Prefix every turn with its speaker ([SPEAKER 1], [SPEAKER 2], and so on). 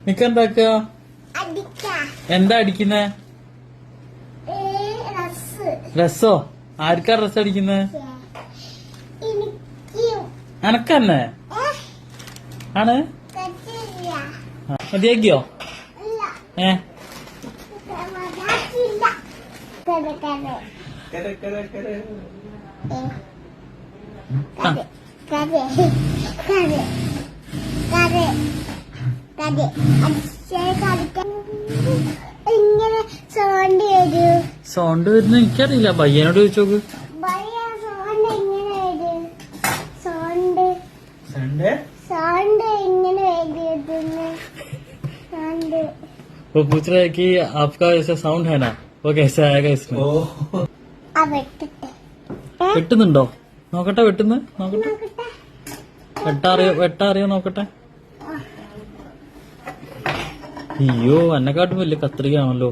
[SPEAKER 1] നിക്കെന്താക്കുക? എന്താ അടിക്കുന്നേ? രസോ? ആർക്കാ ഡ്രസ് അടിക്കുന്നേ? അനക്കന്നെ ആണ്? മതിയാക്കിയോ?
[SPEAKER 2] ഇങ്ങനെ
[SPEAKER 1] സൗണ്ട് വരുന്ന എനിക്കറിയില്ല. പയ്യനോട് ചോദിച്ചോക്ക്. वो पूछ रहा है कि आपका ऐसा साउंड है ना, वो कैसे आएगा इसमें? വെട്ടുന്നുണ്ടോ? നോക്കട്ടെ, വെട്ടുന്നു നോക്കട്ടെ. വെട്ടാറിയോ നോക്കട്ടെ. അയ്യോ, എന്നെക്കാട്ടും വലിയ കത്രികയാണല്ലോ.